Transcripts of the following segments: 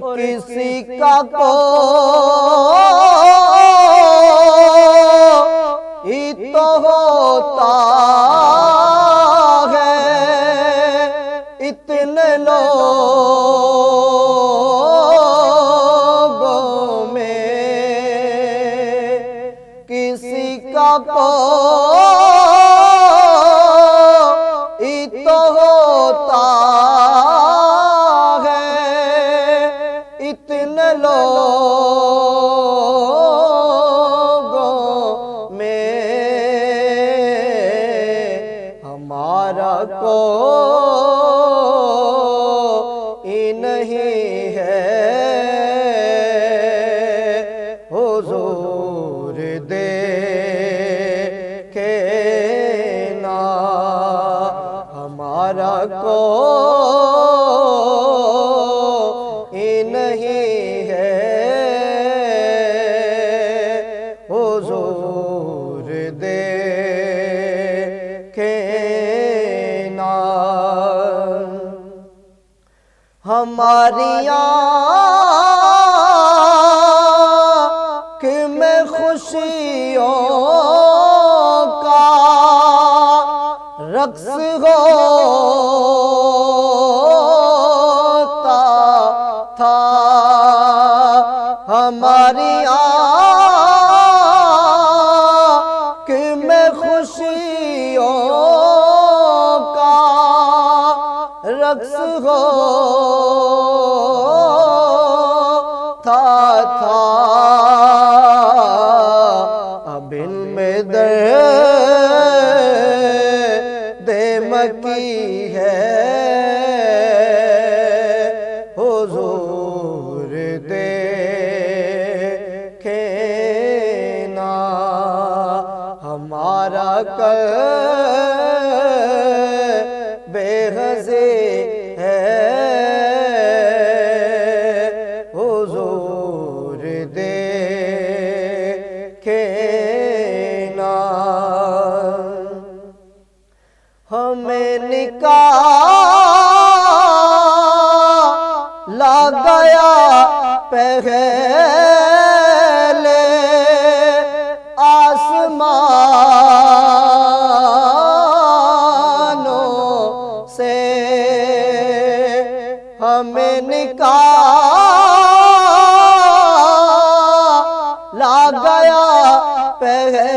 کسی کا کوئی تو ہوتا ہے، اتنے لوگوں میں کسی کا کوئی تو ہوتا ہے، اتنے لوگوں میں ہمارا کوئی نہیں ہے۔ حضور دیکھے نا ہمارا کوئی نہیں ہے، حضور دیکھے نا ہماری آنکھ میں خوشیوں کا رقص ہوتا تھا، ہماری آنکھ میں خوشیوں کا رقص ہوتا تھا، اب ان میں درد مکی ہے۔ حضور دیکھے نا ہمارا قلب حزیں ہے، حضور دیکھے نا ہمیں نکالا گیا پہلے آسمانوں سے، ہمیں نکالا گیا پہلے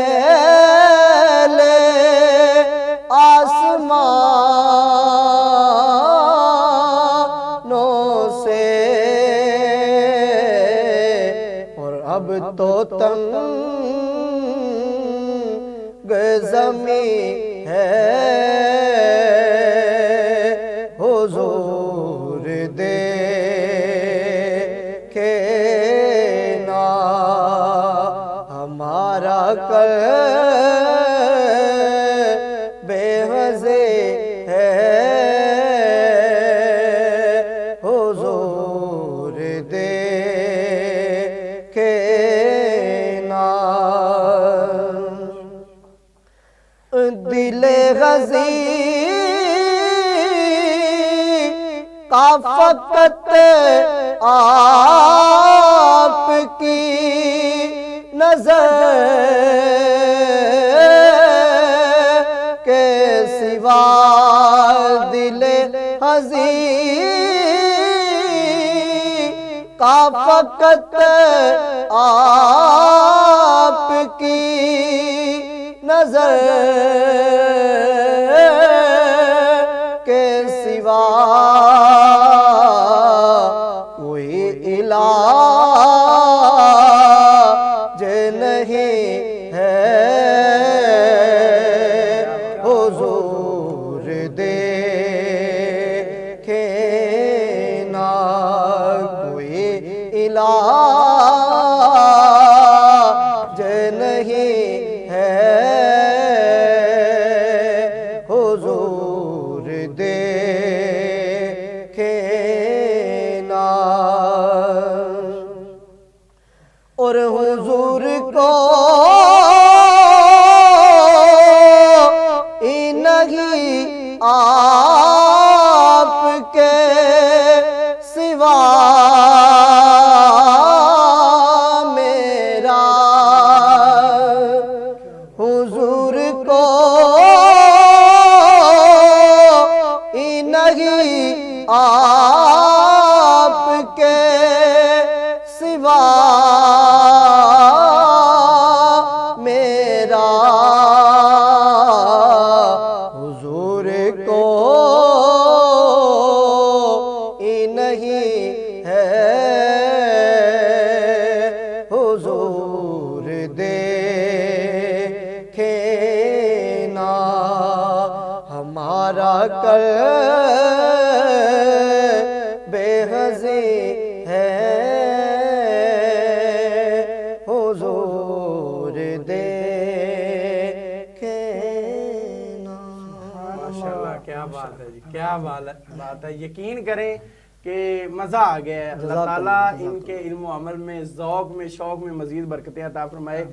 آسمانوں سے، اور اب تو تنگ زمین ہے۔ حضور دیکھے نا ہمارا قلب حزیں ہے، حضور دیکھے نا دل غزیر کا فقط آپ کی نظر کے سوا، دل عزیز کا فقط آپ کی نظر کے سوا کوئی علاج نہیں ہے۔ حضور دیکھے نا کوئی علاج نہیں ہے، حضور دیکھے نا اور حضور کو نہیں آپ کے سوا کوئی نہیں ہے حضور دیکھنا ہمارا قلب بے حضی ہے حضور دیکھنا۔ ماشاءاللہ، کیا بات ہے جی، کیا بات ہے۔ یقین کریں کہ مزہ آ گیا ہے۔ اللہ تعالیٰ ان کے علم و عمل میں، ذوق میں، شوق میں مزید برکتیں عطا فرمائے۔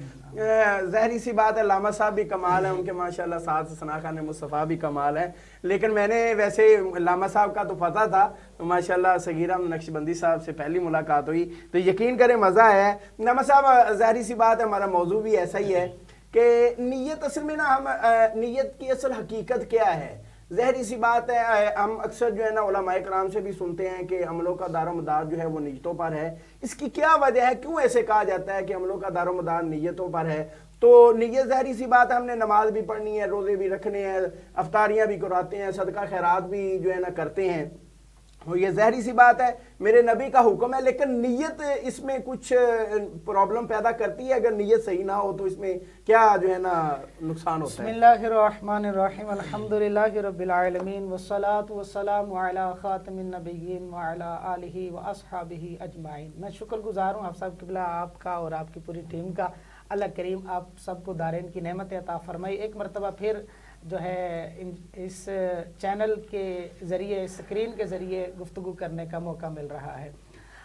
ظاہری سی بات ہے، علامہ صاحب بھی کمال ہیں، ان کے ماشاءاللہ ساتھ ثنا خان مصطفیٰ بھی کمال ہیں، لیکن میں نے ویسے علامہ صاحب کا تو پتہ تھا، تو ماشاءاللہ صغیرہ نقشبندی صاحب سے پہلی ملاقات ہوئی تو یقین کریں مزہ آیا ہے۔ علامہ صاحب، ظاہری سی بات ہے، ہمارا موضوع بھی ایسا ہی ہے کہ نیت اصل میں نا، ہم نیت کی اصل حقیقت کیا ہے؟ ظاہری سی بات ہے، ہم اکثر جو ہے نا علماء کرام سے بھی سنتے ہیں کہ عملوں کا دار و مدار جو ہے وہ نیتوں پر ہے۔ اس کی کیا وجہ ہے؟ کیوں ایسے کہا جاتا ہے کہ عملوں کا دار و مدار نیتوں پر ہے؟ تو نیت ظاہری سی بات ہے، ہم نے نماز بھی پڑھنی ہے، روزے بھی رکھنے ہیں، افطاریاں بھی کراتے ہیں، صدقہ خیرات بھی جو ہے نا کرتے ہیں، یہ ظاہری سی بات ہے، میرے نبی کا حکم ہے، لیکن نیت اس میں کچھ پرابلم پیدا کرتی ہے۔ اگر نیت صحیح نہ ہو تو اس میں کیا جو ہے نا نقصان ہوتا ہے؟ بسم اللہ الرحمن الرحیم، الحمدللہ رب العالمین، والصلاة والسلام علی خاتم النبیین وعلی آلہ واصحابہ اجمعین۔ میں شکر گزار ہوں آپ صاحب قبلہ، آپ کا اور آپ کی پوری ٹیم کا۔ اللہ کریم آپ سب کو دارین کی نعمت عطا فرمائی۔ ایک مرتبہ پھر جو ہے اس چینل کے ذریعے، اسکرین کے ذریعے گفتگو کرنے کا موقع مل رہا ہے۔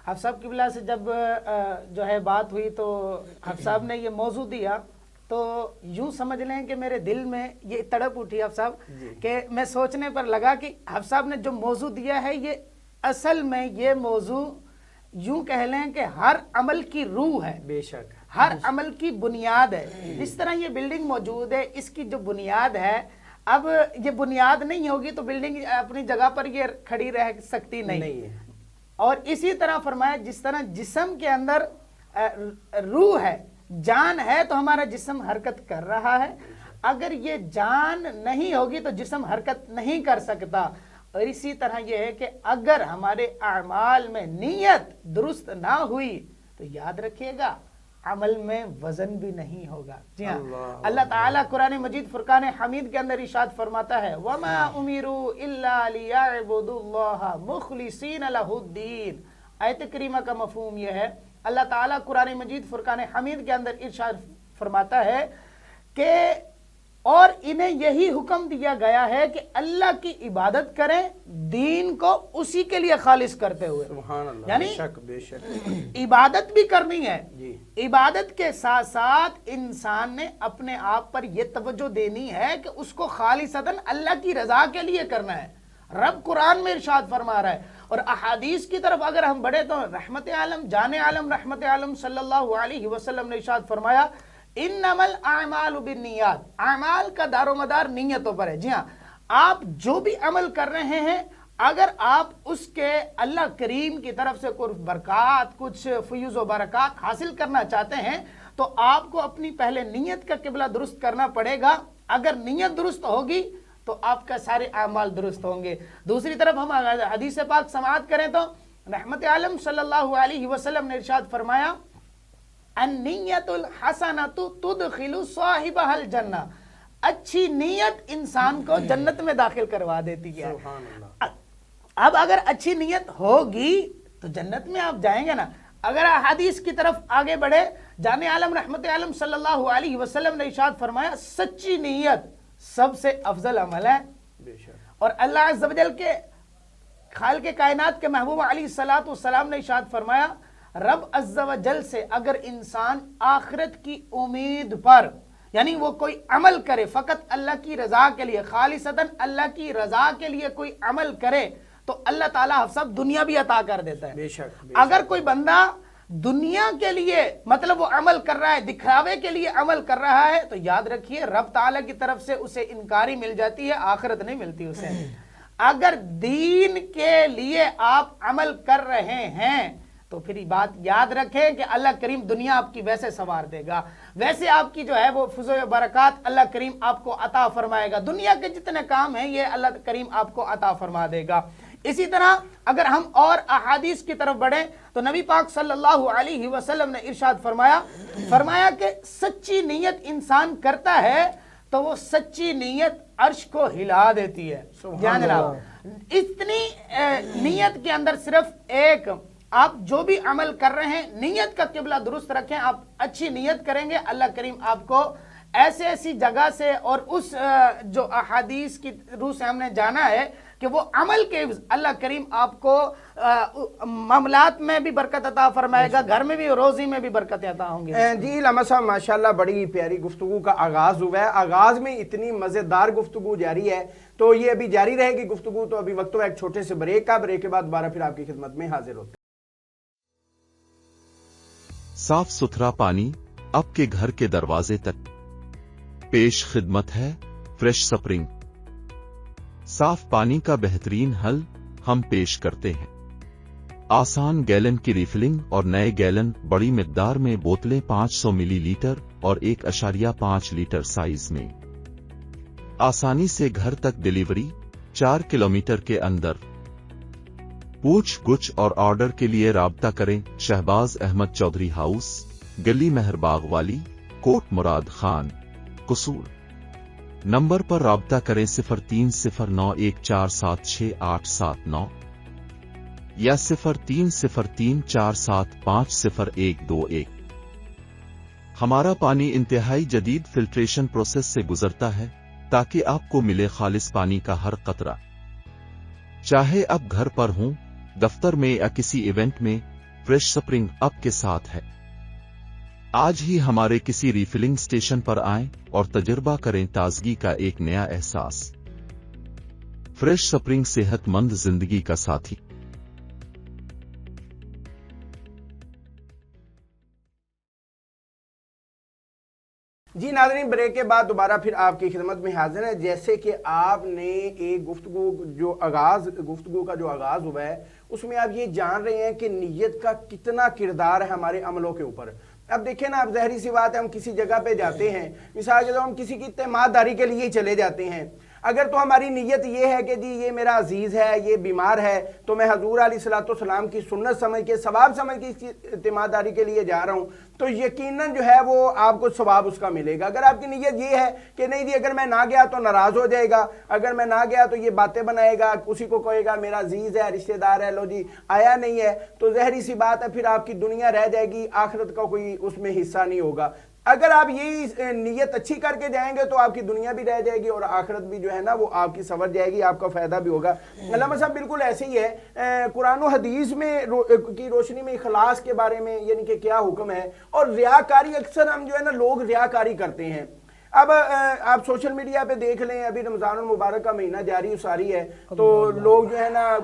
حافظ صاحب قبلہ سے جب جو ہے بات ہوئی تو حافظ صاحب نے یہ موضوع دیا تو یوں سمجھ لیں کہ میرے دل میں یہ تڑپ اٹھی حافظ صاحب کہ میں سوچنے پر لگا کہ حافظ صاحب نے جو موضوع دیا ہے یہ اصل میں یہ موضوع یوں کہہ لیں کہ ہر عمل کی روح ہے، بے شک ہر عمل کی بنیاد ہے۔ جس طرح یہ بلڈنگ موجود ہے، اس کی جو بنیاد ہے، اب یہ بنیاد نہیں ہوگی تو بلڈنگ اپنی جگہ پر یہ کھڑی رہ سکتی نہیں ہے۔ اور اسی طرح فرمایا جس طرح جسم کے اندر روح ہے، جان ہے، تو ہمارا جسم حرکت کر رہا ہے۔ اگر یہ جان نہیں ہوگی تو جسم حرکت نہیں کر سکتا۔ اور اسی طرح یہ ہے کہ اگر ہمارے اعمال میں نیت درست نہ ہوئی تو یاد رکھیے گا عمل میں وزن بھی نہیں ہوگا۔ جی ہاں، اللہ تعالیٰ قرآن مجید فرقان حمید کے اندر ارشاد فرماتا ہے وَمَا أُمِرُوا إِلَّا لِيَعْبُدُوا اللَّهَ مُخْلِصِينَ لَهُ الدِّينَ۔ آیت کریمہ کا مفہوم یہ ہے، اللہ تعالیٰ قرآن مجید فرقان حمید کے اندر ارشاد فرماتا ہے کہ اور انہیں یہی حکم دیا گیا ہے کہ اللہ کی عبادت کریں، دین کو اسی کے لیے خالص کرتے ہوئے۔ سبحان اللہ، یعنی بے شک عبادت بھی کرنی ہے، جی۔ عبادت کے ساتھ ساتھ انسان نے اپنے آپ پر یہ توجہ دینی ہے کہ اس کو خالصتاً اللہ کی رضا کے لیے کرنا ہے۔ رب قرآن میں ارشاد فرما رہا ہے، اور احادیث کی طرف اگر ہم بڑھے تو رحمت عالم، جان عالم، رحمت عالم صلی اللہ علیہ وسلم نے ارشاد فرمایا انما الاعمال بالنیات، اعمال کا دار و مدار نیتوں پر ہے۔ جی ہاں، آپ جو بھی عمل کر رہے ہیں، اگر آپ اس کے اللہ کریم کی طرف سے کچھ برکات، کچھ فیوز و برکات حاصل کرنا چاہتے ہیں تو آپ کو اپنی پہلے نیت کا قبلہ درست کرنا پڑے گا۔ اگر نیت درست ہوگی تو آپ کا سارے اعمال درست ہوں گے۔ دوسری طرف ہم حدیث پاک سماعت کریں تو رحمت عالم صلی اللہ علیہ وسلم نے ارشاد فرمایا النیت الحسنۃ تدخل صاحبها الجنہ، اچھی نیت انسان کو جنت میں داخل کروا دیتی ہے۔ اب اگر اچھی نیت ہوگی تو جنت میں آپ جائیں گے نا۔ اگر حدیث کی طرف آگے بڑھے، جان عالم رحمت عالم صلی اللہ علیہ وسلم نے ارشاد فرمایا سچی نیت سب سے افضل عمل ہے۔ اور اللہ عز و جل کے خالق کائنات کے محبوب علیہ الصلوۃ والسلام نے ارشاد فرمایا رب عز و جل سے اگر انسان آخرت کی امید پر، یعنی وہ کوئی عمل کرے فقط اللہ کی رضا کے لیے، خالصتاً اللہ کی رضا کے لیے کوئی عمل کرے تو اللہ تعالیٰ سب دنیا بھی عطا کر دیتا ہے۔ بے شک اگر کوئی بندہ دنیا کے لیے مطلب وہ عمل کر رہا ہے، دکھاوے کے لیے عمل کر رہا ہے، تو یاد رکھیے رب تعالیٰ کی طرف سے اسے انکاری مل جاتی ہے، آخرت نہیں ملتی اسے۔ اگر دین کے لیے آپ عمل کر رہے ہیں، تو پھر یہ بات یاد رکھیں کہ اللہ کریم دنیا آپ کی ویسے سنوار دے گا، ویسے آپ کی جو ہے وہ فضل و برکات اللہ کریم آپ کو عطا فرمائے گا، دنیا کے جتنے کام ہیں یہ اللہ کریم آپ کو عطا فرما دے گا۔ اسی طرح اگر ہم اور احادیث کی طرف بڑھیں تو نبی پاک صلی اللہ علیہ وسلم نے ارشاد فرمایا کہ سچی نیت انسان کرتا ہے تو وہ سچی نیت عرش کو ہلا دیتی ہے۔ جان جناب، اتنی نیت کے اندر صرف ایک، آپ جو بھی عمل کر رہے ہیں نیت کا قبلہ درست رکھیں، آپ اچھی نیت کریں گے اللہ کریم آپ کو ایسی جگہ سے، اور اس جو احادیث کی روح سے ہم نے جانا ہے کہ وہ عمل کے اللہ کریم آپ کو معاملات میں بھی برکت عطا فرمائے گا، گھر میں بھی روزی میں بھی برکت عطا ہوں گی۔ جی علامہ صاحب ماشاءاللہ بڑی پیاری گفتگو کا آغاز ہوا ہے، آغاز میں اتنی مزیدار گفتگو جاری ہے، تو یہ ابھی جاری رہے گی گفتگو، تو ابھی وقت ہوا ایک چھوٹے سے بریک کا، بریک کے بعد دوبارہ پھر آپ کی خدمت میں حاضر ہوتے ہیں۔ صاف ستھرا پانی آپ کے گھر کے دروازے تک پیش خدمت ہے فریش سپرنگ۔ صاف پانی کا بہترین حل ہم پیش کرتے ہیں۔ آسان گیلن کی ریفلنگ اور نئے گیلن بڑی مقدار میں بوتلیں 500 ملی لیٹر اور 1.5 لیٹر سائز میں، آسانی سے گھر تک ڈیلیوری 4 کلومیٹر کے اندر۔ پوچھ گچھ اور آرڈر کے لیے رابطہ کریں شہباز احمد چودھری ہاؤس، گلی مہر باغ والی، کوٹ مراد خان، قصور۔ نمبر پر رابطہ کریں 030914767879 یا 030347502121۔ ہمارا پانی انتہائی جدید فلٹریشن پروسیس سے گزرتا ہے تاکہ آپ کو ملے خالص پانی کا ہر قطرہ، چاہے آپ گھر پر ہوں، دفتر میں یا کسی ایونٹ میں، فریش سپرنگ آپ کے ساتھ ہے۔ آج ہی ہمارے کسی ریفلنگ سٹیشن پر آئیں اور تجربہ کریں تازگی کا ایک نیا احساس۔ فریش سپرنگ صحت مند زندگی کا ساتھی۔ جی ناظرین، بریک کے بعد دوبارہ پھر آپ کی خدمت میں حاضر ہے۔ جیسے کہ آپ نے ایک گفتگو کا جو آغاز ہوا ہے اس میں آپ یہ جان رہے ہیں کہ نیت کا کتنا کردار ہے ہمارے عملوں کے اوپر۔ اب دیکھیں نا، اب ظاہری سی بات ہے، ہم کسی جگہ پہ جاتے ہیں، مثال کے طور ہم کسی کی اعتماد داری کے لیے چلے جاتے ہیں، اگر تو ہماری نیت یہ ہے کہ جی یہ میرا عزیز ہے، یہ بیمار ہے، تو میں حضور علیہ الصلوۃ والسلام کی سنت سمجھ کے، ثواب سمجھ کے اس کی اعتماد داری کے لیے جا رہا ہوں، تو یقیناً جو ہے وہ آپ کو ثواب اس کا ملے گا۔ اگر آپ کی نیت یہ ہے کہ نہیں جی اگر میں نہ گیا تو ناراض ہو جائے گا، اگر میں نہ گیا تو یہ باتیں بنائے گا، اسی کو کہے گا میرا عزیز ہے، رشتہ دار ہے، لو جی آیا نہیں ہے، تو ظاہری سی بات ہے پھر آپ کی دنیا رہ جائے گی، آخرت کا کوئی اس میں حصہ نہیں ہوگا۔ اگر آپ یہی نیت اچھی کر کے جائیں گے تو آپ کی دنیا بھی رہ جائے گی اور آخرت بھی جو ہے نا وہ آپ کی سنور جائے گی، آپ کا فائدہ بھی ہوگا۔ علامہ صاحب بالکل ایسے ہی ہے، قرآن و حدیث میں کی روشنی میں اخلاص کے بارے میں یعنی کہ کیا حکم ہے، اور ریاکاری اکثر ہم جو ہے نا لوگ ریاکاری کرتے ہیں۔ اب آپ سوشل میڈیا پہ دیکھ لیں، ابھی رمضان المبارک کا مہینہ جاری ساری ہے، تو لوگ جو ہے نا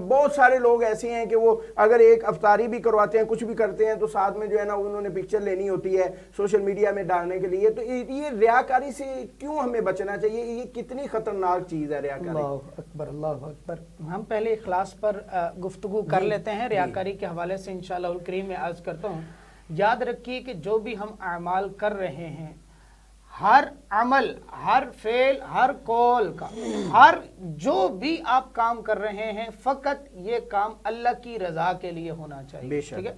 بہت سارے لوگ ایسے ہیں کہ وہ اگر ایک افطاری بھی کرواتے ہیں، کچھ بھی کرتے ہیں، تو ساتھ میں جو ہے نا انہوں نے پکچر لینی ہوتی ہے سوشل میڈیا میں ڈالنے کے لیے۔ تو یہ ریاکاری سے کیوں ہمیں بچنا چاہیے؟ یہ کتنی خطرناک چیز ہے ریاکاری؟ اللہ اکبر، اللہ اکبر۔ ہم پہلے اخلاص پر گفتگو کر لیتے ہیں، ریاکاری کے حوالے سے انشاءاللہ الکریم میں عرض کرتا ہوں۔ یاد رکھیے کہ جو بھی ہم اعمال کر رہے ہیں، ہر عمل، ہر فعل، ہر قول کا، ہر جو بھی آپ کام کر رہے ہیں، فقط یہ کام اللہ کی رضا کے لیے ہونا چاہیے، ٹھیک ہے؟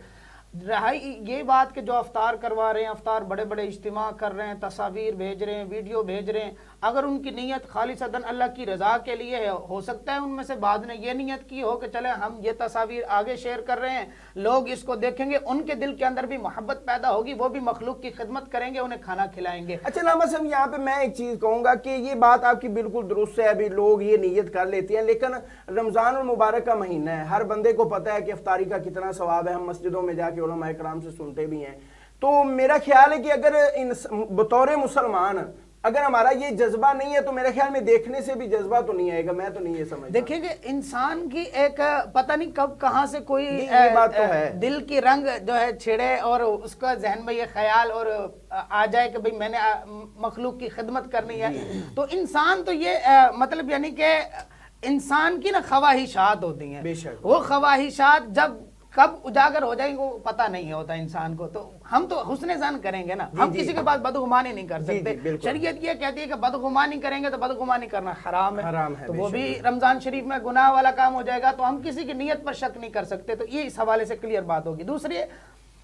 رہائی یہ بات کہ جو افطار کروا رہے ہیں، افطار بڑے بڑے اجتماع کر رہے ہیں، تصاویر بھیج رہے ہیں، ویڈیو بھیج رہے ہیں، اگر ان کی نیت خالصتاً اللہ کی رضا کے لیے ہے، ہو سکتا ہے ان میں سے بعد نے یہ نیت کی ہو کہ چلے ہم یہ تصاویر آگے شیئر کر رہے ہیں، لوگ اس کو دیکھیں گے، ان کے دل کے اندر بھی محبت پیدا ہوگی، وہ بھی مخلوق کی خدمت کریں گے، انہیں کھانا کھلائیں گے۔ اچھا علامہ صاحب، یہاں پہ میں ایک چیز کہوں گا کہ یہ بات آپ کی بالکل درست ہے، ابھی لوگ یہ نیت کر لیتے ہیں، لیکن رمضان المبارک کا مہینہ ہے، ہر بندے کو پتہ ہے کہ افطاری کا کتنا ثواب ہے، ہم مسجدوں میں جا کے علماء کرام سے سنتے بھی ہیں۔ تو میرا خیال ہے کہ اگر بطور مسلمان اگر ہمارا یہ جذبہ نہیں ہے تو میرے خیال میں دیکھنے سے بھی جذبہ تو نہیں آئے گا، میں تو نہیں یہ سمجھتا۔ دیکھیں کہ انسان کی ایک پتہ نہیں کب کہاں سے کوئی بات تو ہے، دل کی رنگ جو ہے چھڑے اور اس کا ذہن میں یہ خیال اور آ جائے کہ بھئی میں نے مخلوق کی خدمت کرنی ہے، تو انسان تو یہ مطلب یعنی کہ انسان کی نا خواہشات ہوتی ہیں، وہ خواہشات جب کب اجاگر ہو جائیں گے وہ پتہ نہیں ہوتا انسان کو. تو ہم تو حسن ظن کریں گے نا, ہم کسی کے پاس بدگمانی نہیں کر سکتے. شریعت یہ کہتی ہے کہ بدگمانی کریں گے تو بدگمانی کرنا حرام ہے, تو وہ بھی رمضان شریف میں گناہ والا کام ہو جائے گا, تو ہم کسی کی نیت پر شک نہیں کر سکتے. تو یہ اس حوالے سے کلیئر بات ہوگی. دوسری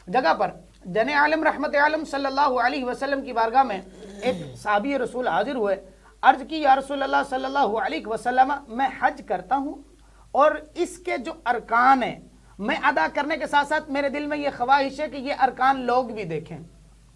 جگہ پر جن عالم رحمت عالم صلی اللہ علیہ وسلم کی بارگاہ میں ایک صحابی رسول حاضر ہوئے, عرض کی یا رسول اللہ صلی اللہ علیہ وسلم, میں حج کرتا ہوں اور اس کے جو ارکان ہیں میں ادا کرنے کے ساتھ ساتھ میرے دل میں یہ خواہش ہے کہ یہ ارکان لوگ بھی دیکھیں,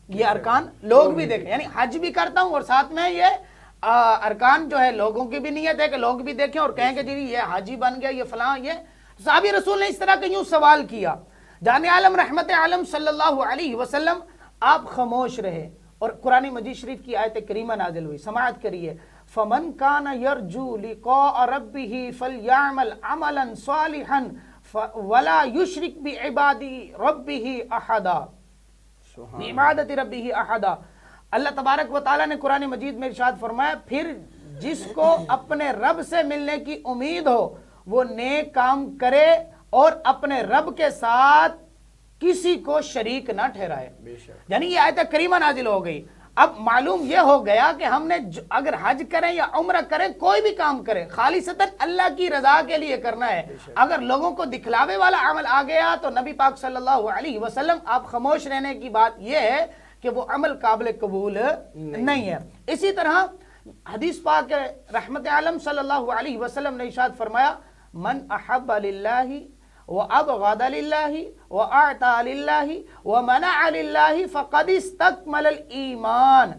یہ ارکان لوگ بھی دیکھیں, یعنی حج بھی کرتا ہوں اور ساتھ میں یہ ارکان جو ہے لوگوں کی بھی نیت ہے کہ لوگ بھی دیکھیں اور کہیں کہ جی یہ حاجی بن گیا, یہ فلاں. یہ صحابی رسول نے اس طرح کا یوں سوال کیا. جان عالم رحمت عالم صلی اللہ علیہ وسلم آپ خاموش رہے اور قرآن مجید شریف کی آیت کریمہ نازل ہوئی. سماعت کریے. فمن کان یرجو لقاء ربہ فلیعمل عملا صالحا ولا یشرک بعبادی ربہ احدا, بعبادت ربہ احدا. اللہ تبارک و تعالیٰ نے قرآن مجید میں ارشاد فرمایا, پھر جس کو اپنے رب سے ملنے کی امید ہو وہ نیک کام کرے اور اپنے رب کے ساتھ کسی کو شریک نہ ٹھہرائے. یعنی یہ آیت کریمہ نازل ہو گئی. اب معلوم یہ ہو گیا کہ ہم نے اگر حج کریں یا عمرہ کریں, کوئی بھی کام کریں, خالصتاً اللہ کی رضا کے لیے کرنا ہے. اگر لوگوں کو دکھلاوے والا عمل آ گیا تو نبی پاک صلی اللہ علیہ وسلم آپ خاموش رہنے کی بات یہ ہے کہ وہ عمل قابل قبول نہیں ہے. اسی طرح حدیث پاک رحمت عالم صلی اللہ علیہ وسلم نے ارشاد فرمایا, من احب للہ وابغض للہ واعطى للہ ومنع للہ فقد استکمل الایمان.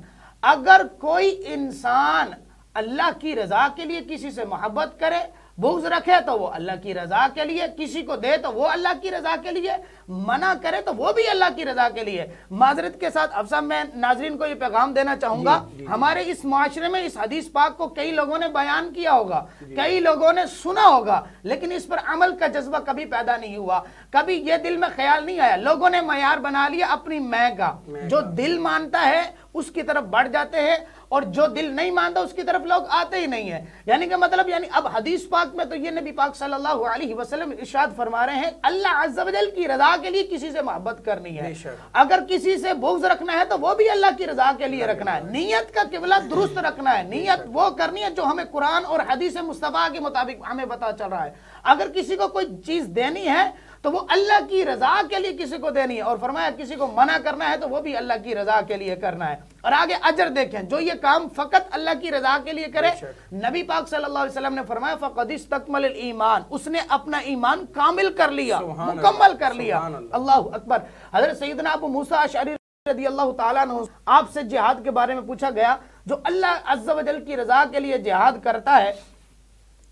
اگر کوئی انسان اللہ کی رضا کے لیے کسی سے محبت کرے, بغض رکھے تو وہ اللہ کی رضا کے لیے, کسی کو دے تو وہ اللہ کی رضا کے لیے, منع کرے تو وہ بھی اللہ کی رضا کے لیے. معذرت کے ساتھ اب میں ناظرین کو یہ پیغام دینا چاہوں گا, ہمارے اس معاشرے میں اس حدیث پاک کو کئی لوگوں نے بیان کیا ہوگا, کئی لوگوں نے سنا ہوگا, لیکن اس پر عمل کا جذبہ کبھی پیدا نہیں ہوا, کبھی یہ دل میں خیال نہیں آیا. لوگوں نے معیار بنا لیا اپنی میں کا, جو دل مانتا ہے اس کی طرف بڑھ جاتے ہیں اور جو دل نہیں مانتا اس کی طرف لوگ آتے ہی نہیں ہیں. یعنی کہ مطلب اب حدیث پاک میں تو یہ نبی پاک صلی اللہ علیہ وسلم ارشاد فرما رہے ہیں اللہ عز و جل کی رضا کے لیے کسی سے محبت کرنی ہے, اگر کسی سے بغض رکھنا ہے تو وہ بھی اللہ کی رضا کے لیے رکھنا ہے. نیت کا قبلہ درست رکھنا ہے, نیت وہ کرنی ہے جو ہمیں قرآن اور حدیث مصطفیٰ کے مطابق ہمیں پتہ چل رہا ہے. اگر کسی کو کوئی چیز دینی ہے تو وہ اللہ کی رضا کے لیے کسی کو دینی ہے, اور فرمایا کسی کو منع کرنا ہے تو وہ بھی اللہ کی رضا کے لیے کرنا ہے. اور آگے اجر دیکھیں, جو یہ کام فقط اللہ کی رضا کے لیے کرے, نبی پاک صلی اللہ علیہ وسلم نے فرمایا فقد استکمل الایمان, اس نے اپنا ایمان کامل کر لیا, مکمل کر لیا. اللہ اکبر. حضرت سیدنا ابو موسیٰ اشعری رضی اللہ تعالیٰ عنہ, آپ سے جہاد کے بارے میں پوچھا گیا, جو اللہ عز و جل کی رضا کے لیے جہاد کرتا ہے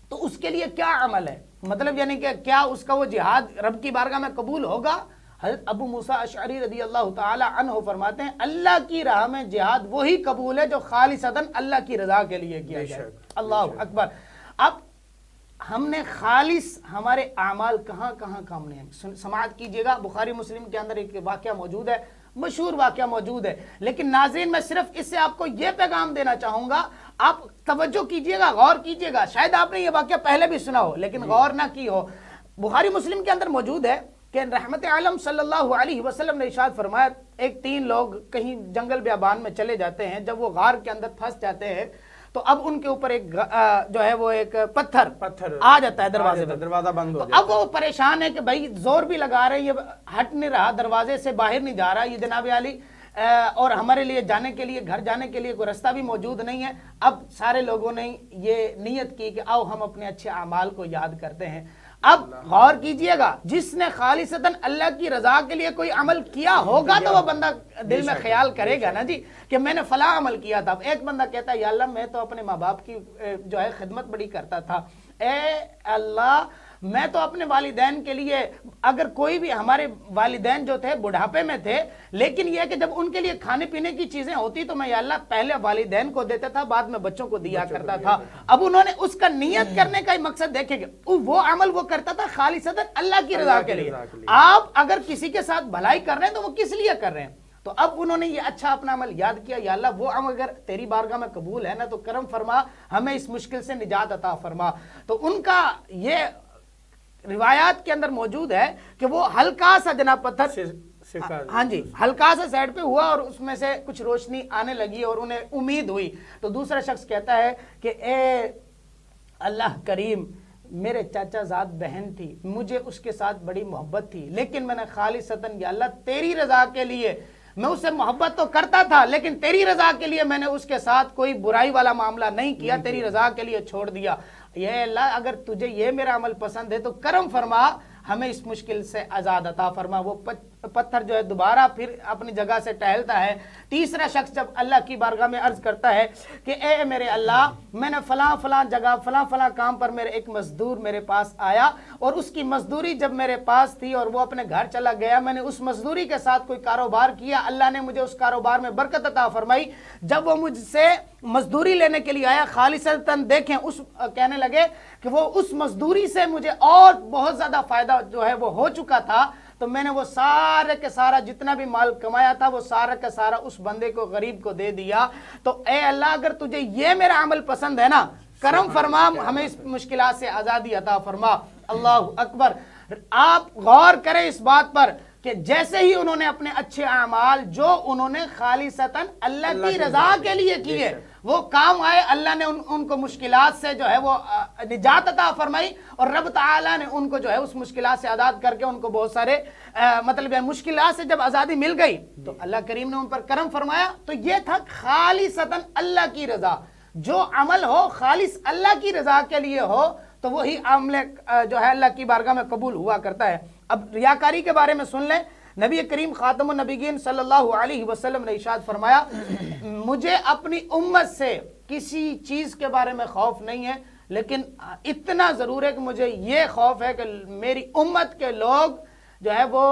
تو اس کے لیے کیا عمل ہے, مطلب یعنی کہ کیا اس کا وہ جہاد رب کی بارگاہ میں قبول ہوگا؟ حضرت ابو موسیٰ اشعری رضی اللہ تعالی عنہ فرماتے ہیں اللہ کی راہ میں جہاد وہی قبول ہے جو خالصتاً اللہ کی رضا کے لیے کیا جائے. اللہ اکبر. اب ہم نے خالص ہمارے اعمال کہاں کہاں کامنے ہیں, سماعت کیجئے گا. بخاری مسلم کے اندر ایک واقعہ موجود ہے, مشہور واقعہ موجود ہے, لیکن ناظرین میں صرف اس سے آپ کو یہ پیغام دینا چاہوں گا, آپ توجہ کیجئے گا, غور کیجئے گا. شاید آپ نے یہ واقعہ پہلے بھی سنا ہو لیکن غور نہ کی ہو. بخاری مسلم کے اندر موجود ہے کہ رحمت عالم صلی اللہ علیہ وسلم نے ارشاد فرمایا, ایک 3 لوگ کہیں جنگل بیابان میں چلے جاتے ہیں, جب وہ غار کے اندر پھنس جاتے ہیں تو اب ان کے اوپر ایک جو ہے وہ ایک پتھر آ جاتا ہے دروازے پر, دروازہ بند ہو جاتا ہے. اب وہ پریشان ہے کہ بھائی زور بھی لگا رہے ہیں, یہ ہٹ نہیں رہا, دروازے سے باہر نہیں جا رہا یہ جناب عالی, اور ہمارے لیے جانے کے لیے, گھر جانے کے لیے کوئی راستہ بھی موجود نہیں ہے. اب سارے لوگوں نے یہ نیت کی کہ آؤ ہم اپنے اچھے اعمال کو یاد کرتے ہیں. اب غور کیجئے گا, جس نے خالصتاً اللہ کی رضا کے لیے کوئی عمل کیا ہوگا تو وہ بندہ دل میں خیال کرے گا نا جی کہ میں نے فلاں عمل کیا تھا. ایک بندہ کہتا ہے یا اللہ میں تو اپنے ماں باپ کی جو ہے خدمت بڑی کرتا تھا, اے اللہ میں تو اپنے والدین کے لیے, اگر کوئی بھی ہمارے والدین جو تھے بڑھاپے میں تھے, لیکن یہ کہ جب ان کے لیے کھانے پینے کی چیزیں ہوتی تو میں یا اللہ پہلے والدین کو دیتا تھا, بعد میں بچوں کو دیا کرتا تھا. اب انہوں نے اس کا نیت کرنے کا مقصد دیکھیں کہ وہ عمل وہ کرتا تھا خالصتاً اللہ کی رضا کے لیے. آپ اگر کسی کے ساتھ بھلائی کر رہے ہیں تو وہ کس لیے کر رہے ہیں؟ تو اب انہوں نے یہ اچھا اپنا عمل یاد کیا, یا اللہ وہ عمل اگر تیری بارگاہ میں قبول ہے نا تو کرم فرما, ہمیں اس مشکل سے نجات عطا فرما. تو ان کا یہ روایات کے اندر موجود ہے کہ وہ ہلکا سا جناب پتھر ہاں جی ہلکا سا سائڈ پہ ہوا اور اس میں سے کچھ روشنی آنے لگی اور انہیں امید ہوئی. تو دوسرا شخص کہتا ہے کہ اے اللہ کریم، میرے چاچا زاد بہن تھی، مجھے اس کے ساتھ بڑی محبت تھی، لیکن میں نے خالصتاً یا اللہ تیری رضا کے لیے، میں اسے محبت تو کرتا تھا لیکن تیری رضا کے لیے میں نے اس کے ساتھ کوئی برائی والا معاملہ نہیں کیا، تیری رضا کے لیے چھوڑ دیا. یہ اللہ اگر تجھے یہ میرا عمل پسند ہے تو کرم فرما، ہمیں اس مشکل سے آزاد عطا فرما. وہ پتھر جو ہے دوبارہ پھر اپنی جگہ سے ٹہلتا ہے. تیسرا شخص جب اللہ کی بارگاہ میں عرض کرتا ہے کہ اے میرے اللہ، میں نے فلاں فلاں جگہ فلاں فلاں کام پر میرے ایک مزدور میرے پاس آیا اور اس کی مزدوری جب میرے پاس تھی اور وہ اپنے گھر چلا گیا، میں نے اس مزدوری کے ساتھ کوئی کاروبار کیا، اللہ نے مجھے اس کاروبار میں برکت عطا فرمائی. جب وہ مجھ سے مزدوری لینے کے لیے آیا، خالصتاً دیکھیں اس کہنے لگے کہ وہ اس مزدوری سے مجھے اور بہت زیادہ فائدہ جو ہے وہ ہو چکا تھا، تو میں نے وہ سارے کے سارا جتنا بھی مال کمایا تھا وہ سارا کا سارا اس بندے کو غریب کو دے دیا. تو اے اللہ اگر تجھے یہ میرا عمل پسند ہے نا، کرم فرما، ہمیں اس مشکلات سے آزادی عطا فرما. اللہ اکبر. آپ غور کریں اس بات پر کہ جیسے ہی انہوں نے اپنے اچھے اعمال جو انہوں نے خالصتاً اللہ کی رضا کے لیے کیے وہ کام آئے، اللہ نے ان کو مشکلات سے جو ہے وہ نجات عطا فرمائی اور رب تعالیٰ نے ان کو جو ہے اس مشکلات سے آزاد کر کے ان کو بہت سارے مطلب مشکلات سے جب آزادی مل گئی تو اللہ کریم نے ان پر کرم فرمایا. تو یہ تھا خالصتاً اللہ کی رضا. جو عمل ہو خالص اللہ کی رضا کے لیے ہو تو وہی عمل جو ہے اللہ کی بارگاہ میں قبول ہوا کرتا ہے. اب ریاکاری کے بارے میں سن لیں. نبی کریم خاتم النبیین صلی اللہ علیہ وسلم نے ارشاد فرمایا، مجھے اپنی امت سے کسی چیز کے بارے میں خوف نہیں ہے، لیکن اتنا ضرور ہے کہ مجھے یہ خوف ہے کہ میری امت کے لوگ جو ہے وہ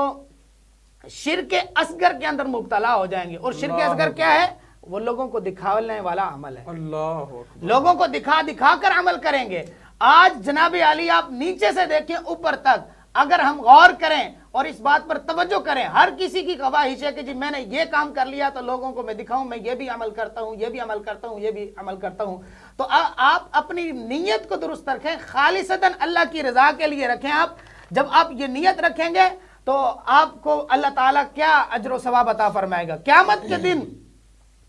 شرک اصغر کے اندر مبتلا ہو جائیں گے. اور شرک اصغر کیا ہے؟ وہ لوگوں کو دکھانے والا عمل ہے. اللہ لوگوں کو دکھا کر عمل کریں گے. آج جناب علی آپ نیچے سے دیکھیں اوپر تک، اگر ہم غور کریں اور اس بات پر توجہ کریں، ہر کسی کی خواہش ہے کہ جی میں نے یہ کام کر لیا تو لوگوں کو میں دکھاؤں، میں یہ بھی عمل کرتا ہوں، یہ بھی عمل کرتا ہوں، یہ بھی عمل کرتا ہوں. تو آپ اپنی نیت کو درست رکھیں، خالصتاً اللہ کی رضا کے لیے رکھیں. آپ جب آپ یہ نیت رکھیں گے تو آپ کو اللہ تعالیٰ کیا اجر و ثواب عطا فرمائے گا. قیامت کے دن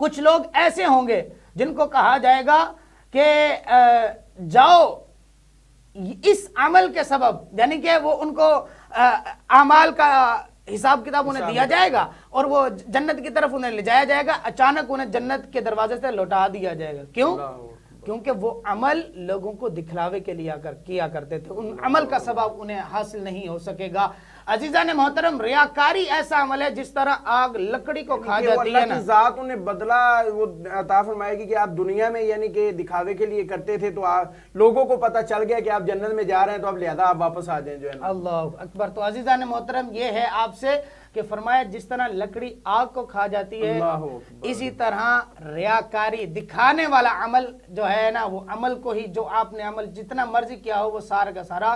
کچھ لوگ ایسے ہوں گے جن کو کہا جائے گا کہ جاؤ اس عمل کے سبب، یعنی کہ وہ ان کو اعمال کا حساب کتاب انہیں دیا جائے گا اور وہ جنت کی طرف انہیں لے جایا جائے گا، اچانک انہیں جنت کے دروازے سے لوٹا دیا جائے گا. کیوں؟ کیونکہ وہ عمل لوگوں کو دکھلاوے کے لیے کیا کرتے تھے، ان عمل کا ثواب انہیں حاصل نہیں ہو سکے گا. عزیزان محترم، ریاکاری ایسا عمل ہے جس طرح آگ لکڑی کو کھا جاتی ہے نا. اللہ کی ذات انہیں بدلہ وہ عطا فرمائے گی کہ آپ دنیا میں یعنی کہ دکھاوے کے لیے کرتے تھے تو لوگوں کو پتہ چل گیا کہ آپ جنت میں جا رہے ہیں تو اب لہذا آپ واپس آ جائیں جو ہے نا. اللہ اکبر. تو عزیزان محترم یہ ہے آپ سے کہ فرمایا جس طرح لکڑی آگ کو کھا جاتی ہے اسی طرح ریاکاری دکھانے والا عمل جو ہے نا، وہ عمل کو ہی جو آپ نے عمل جتنا مرضی کیا ہو وہ سارا کا سارا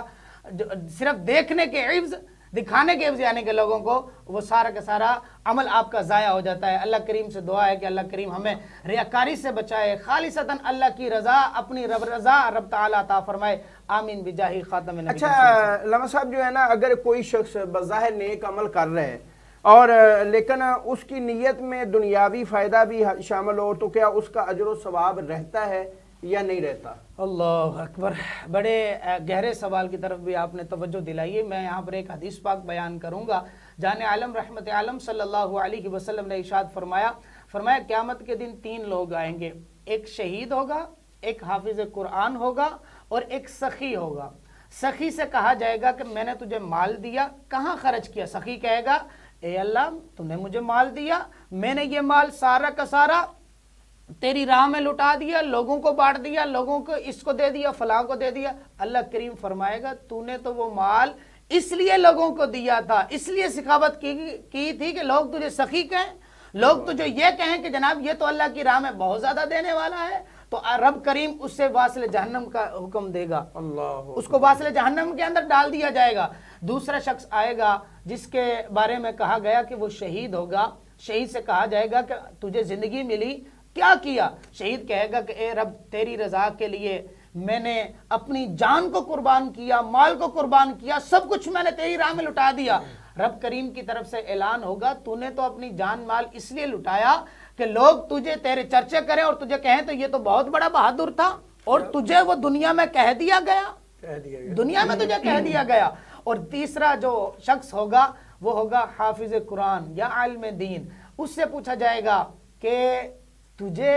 صرف دیکھنے کے عوض، دکھانے کے عوض یعنی کہ لوگوں کو، وہ سارا کا سارا عمل آپ کا ضائع ہو جاتا ہے. اللہ کریم سے دعا ہے کہ اللہ کریم ہمیں ریاکاری سے بچائے، خالصتاً اللہ کی رضا، اپنی رضا رب تعالیٰ عطا فرمائے. آمین بجاہ خاتم نبی. اچھا علامہ صاحب جو ہے نا، اگر کوئی شخص بظاہر نیک عمل کر رہے ہیں اور لیکن اس کی نیت میں دنیاوی فائدہ بھی شامل ہو تو کیا اس کا اجر و ثواب رہتا ہے یا نہیں رہتا؟ اللہ اکبر. بڑے گہرے سوال کی طرف بھی آپ نے توجہ دلائی ہے. میں یہاں پر ایک حدیث پاک بیان کروں گا. جان عالم رحمت عالم صلی اللہ علیہ وسلم نے ارشاد فرمایا قیامت کے دن 3 لوگ آئیں گے، ایک شہید ہوگا، ایک حافظ قرآن ہوگا اور ایک سخی ہوگا. سخی سے کہا جائے گا کہ میں نے تجھے مال دیا، کہاں خرچ کیا؟ سخی کہے گا اے اللہ تو نے مجھے مال دیا، میں نے یہ مال سارا کا سارا تیری راہ میں لٹا دیا، لوگوں کو بانٹ دیا، لوگوں کو اس کو دے دیا، فلاں کو دے دیا. اللہ کریم فرمائے گا تو نے تو وہ مال اس لیے لوگوں کو دیا تھا، اس لیے سخاوت کی تھی کہ لوگ تجھے سخی کہیں، لوگ تجھے یہ کہیں کہ جناب یہ تو اللہ کی راہ میں بہت زیادہ دینے والا ہے. تو رب کریم اس سے واصل جہنم کا حکم دے گا، اس کو واصل جہنم کے اندر ڈال دیا جائے گا. دوسرا شخص آئے گا جس کے بارے میں کہا گیا کہ وہ شہید ہوگا. شہید سے کہا جائے گا کہ تجھے زندگی ملی، کیا کیا؟ شہید کہے گا کہ اے رب تیری رضا کے لیے میں نے اپنی جان کو قربان کیا، مال کو قربان کیا، سب کچھ میں نے تیری راہ میں لٹا دیا۔ رب کریم کی طرف سے اعلان ہوگا تو نے تو اپنی جان مال اس لیے لٹایا کہ لوگ تجھے تیرے چرچے کریں اور تجھے کہیں تو یہ تو بہت بڑا بہادر تھا، اور تجھے وہ دنیا میں کہہ دیا گیا، دنیا میں تجھے کہہ دیا گیا۔ اور تیسرا جو شخص ہوگا وہ ہوگا حافظ قرآن یا عالم دین۔ اس سے پوچھا جائے گا کہ تجھے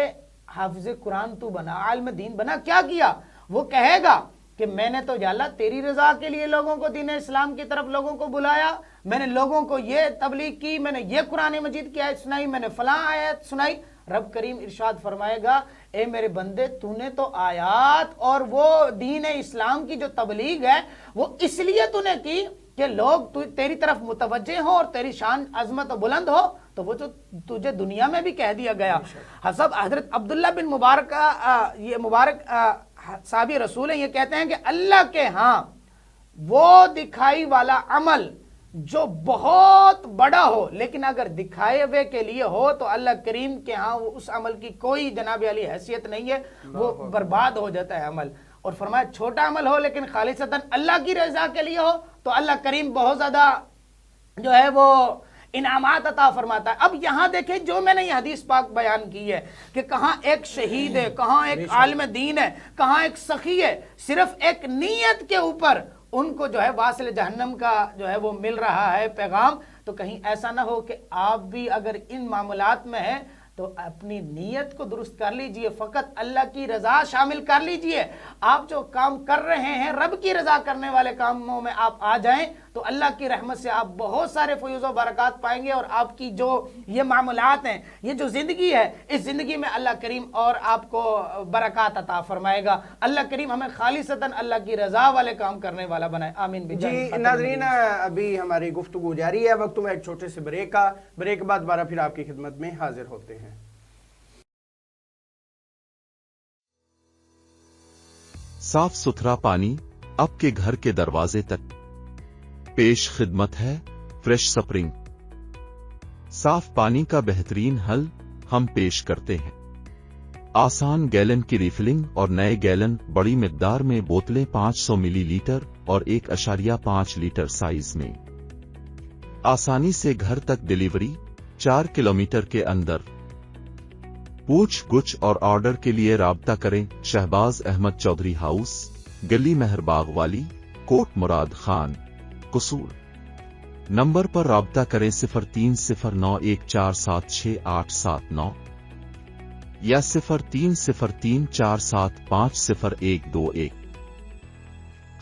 حافظ قرآن تو بنا، عالم دین بنا، کیا کیا؟ وہ کہے گا کہ میں نے تو یا اللہ تیری رضا کے لیے لوگوں کو دین اسلام کی طرف لوگوں کو بلایا، میں نے لوگوں کو یہ تبلیغ کی، میں نے یہ قرآن مجید کی آیت سنائی، میں نے فلاں آیت سنائی۔ رب کریم ارشاد فرمائے گا اے میرے بندے تو نے تو آیات اور وہ دین اسلام کی جو تبلیغ ہے وہ اس لیے تو نے کی کہ لوگ تیری طرف متوجہ ہو اور تیری شان عظمت و بلند ہو، تو وہ جو تجھے دنیا میں بھی کہہ دیا گیا۔ حضرت عبداللہ بن مبارک یہ مبارک صحابی رسول ہیں، یہ کہتے ہیں کہ اللہ کے ہاں وہ دکھائی والا عمل جو بہت بڑا ہو لیکن اگر دکھائے ہوئے کے لیے ہو تو اللہ کریم کے ہاں وہ اس عمل کی کوئی جناب علی حیثیت نہیں ہے، وہ برباد ہو جاتا ہے عمل۔ اور فرمایا چھوٹا عمل ہو لیکن خالصتاً اللہ کی رضا کے لیے ہو تو اللہ کریم بہت زیادہ جو ہے وہ انعامات عطا فرماتا ہے۔ اب یہاں دیکھیں جو میں نے یہ حدیث پاک بیان کی ہے کہ کہاں ایک شہید ہے، کہاں ایک عالم دین ہے، کہاں ایک سخی ہے، صرف ایک نیت کے اوپر ان کو جو ہے واصل جہنم کا جو ہے وہ مل رہا ہے پیغام۔ تو کہیں ایسا نہ ہو کہ آپ بھی اگر ان معاملات میں ہیں تو اپنی نیت کو درست کر لیجئے، فقط اللہ کی رضا شامل کر لیجئے۔ آپ جو کام کر رہے ہیں رب کی رضا کرنے والے کاموں میں آپ آ جائیں تو اللہ کی رحمت سے آپ بہت سارے فیوز و برکات پائیں گے، اور آپ کی جو یہ معاملات ہیں، یہ جو زندگی ہے، اس زندگی میں اللہ کریم اور آپ کو برکات عطا فرمائے گا۔ اللہ کریم ہمیں خالصتاً اللہ کی رضا والے کام کرنے والا بنائے، آمین۔ جی ناظرین، ابھی ہماری گفتگو جاری ہے، وقت میں ایک چھوٹے سے بریک کا، بریک کے بعد دوبارہ پھر آپ کی خدمت میں حاضر ہوتے ہیں۔ صاف ستھرا پانی آپ کے گھر کے دروازے تک، پیش خدمت ہے فریش سپرنگ۔ صاف پانی کا بہترین حل ہم پیش کرتے ہیں۔ آسان گیلن کی ریفلنگ اور نئے گیلن بڑی مقدار میں بوتلیں 500 ملی لیٹر اور 1.5 لیٹر سائز میں، آسانی سے گھر تک ڈیلیوری 4 کلومیٹر کے اندر۔ پوچھ گچھ اور آرڈر کے لیے رابطہ کریں شہباز احمد چودھری ہاؤس، گلی مہر باغ والی، کوٹ مراد خان، قصور۔ نمبر پر رابطہ کریں 030914767879 یا 030347502121۔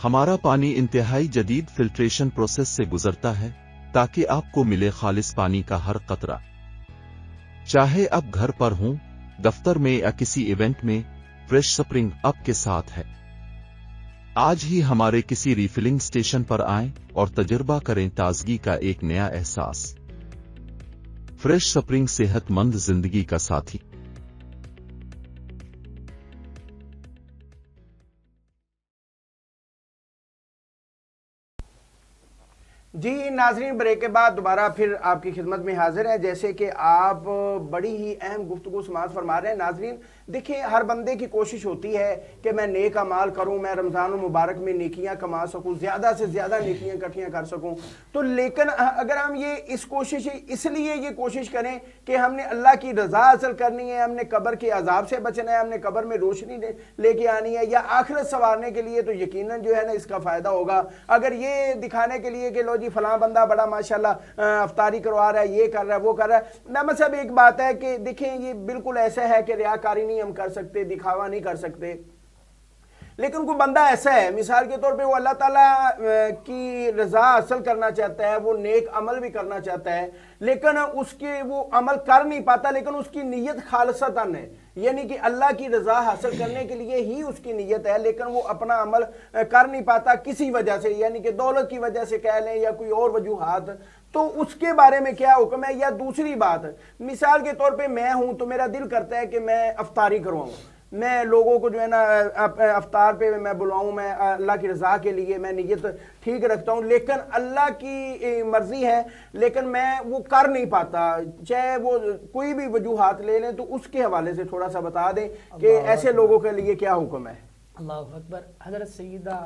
ہمارا پانی انتہائی جدید فلٹریشن پروسیس سے گزرتا ہے تاکہ آپ کو ملے خالص پانی کا ہر قطرہ، چاہے آپ گھر پر ہوں، دفتر میں یا کسی ایونٹ میں، فریش سپرنگ آپ کے ساتھ ہے۔ آج ہی ہمارے کسی ریفلنگ سٹیشن پر آئیں اور تجربہ کریں تازگی کا ایک نیا احساس۔ فریش سپرنگ صحت مند زندگی کا ساتھی۔ جی ناظرین، بریک کے بعد دوبارہ پھر آپ کی خدمت میں حاضر ہے۔ جیسے کہ آپ بڑی ہی اہم گفتگو سماعت فرما رہے ہیں ناظرین، دیکھیں ہر بندے کی کوشش ہوتی ہے کہ میں نیک اعمال کروں، میں رمضان المبارک میں نیکیاں کما سکوں، زیادہ سے زیادہ نیکیاں اکٹھیاں کر سکوں۔ تو لیکن اگر ہم اس لیے یہ کوشش کریں کہ ہم نے اللہ کی رضا حاصل کرنی ہے، ہم نے قبر کے عذاب سے بچنا ہے، ہم نے قبر میں روشنی لے کے آنی ہے یا آخرت سنوارنے کے لیے، تو یقیناً جو ہے نا اس کا فائدہ ہوگا۔ اگر یہ دکھانے کے لیے کہ لو جی فلاں بندہ بڑا ماشاءاللہ افطاری کروا رہا ہے، یہ کر رہا ہے، وہ کر رہا ہے، نعمت صاحب ایک بات ہے کہ دیکھیں یہ بالکل ایسا ہے کہ ریاکاری نہیں ہم کر سکتے، دکھاوا نہیں کر سکتے، لیکن کوئی بندہ ایسا ہے مثال کے طور پہ وہ اللہ تعالیٰ کی رضا حاصل کرنا چاہتا ہے، وہ نیک عمل بھی کرنا چاہتا ہے، لیکن اس کے وہ عمل کر نہیں پاتا، لیکن اس کی نیت خالصتاً ہے، یعنی کہ اللہ کی رضا حاصل کرنے کے لیے ہی اس کی نیت ہے، لیکن وہ اپنا عمل کر نہیں پاتا کسی وجہ سے، یعنی کہ دولت کی وجہ سے کہہ لیں یا کوئی اور وجوہات، تو اس کے بارے میں کیا حکم ہے؟ یا دوسری بات، مثال کے طور پہ میں ہوں تو میرا دل کرتا ہے کہ میں افطاری کرواؤں، میں لوگوں کو جو ہے نا افطار پہ میں بلواؤں، میں اللہ کی رضا کے لیے میں نیت ٹھیک رکھتا ہوں، لیکن اللہ کی مرضی ہے لیکن میں وہ کر نہیں پاتا، چاہے وہ کوئی بھی وجوہات لے لیں، تو اس کے حوالے سے تھوڑا سا بتا دیں کہ ایسے لوگوں کے لیے کیا حکم ہے؟ اللہ اکبر. حضرت سیدہ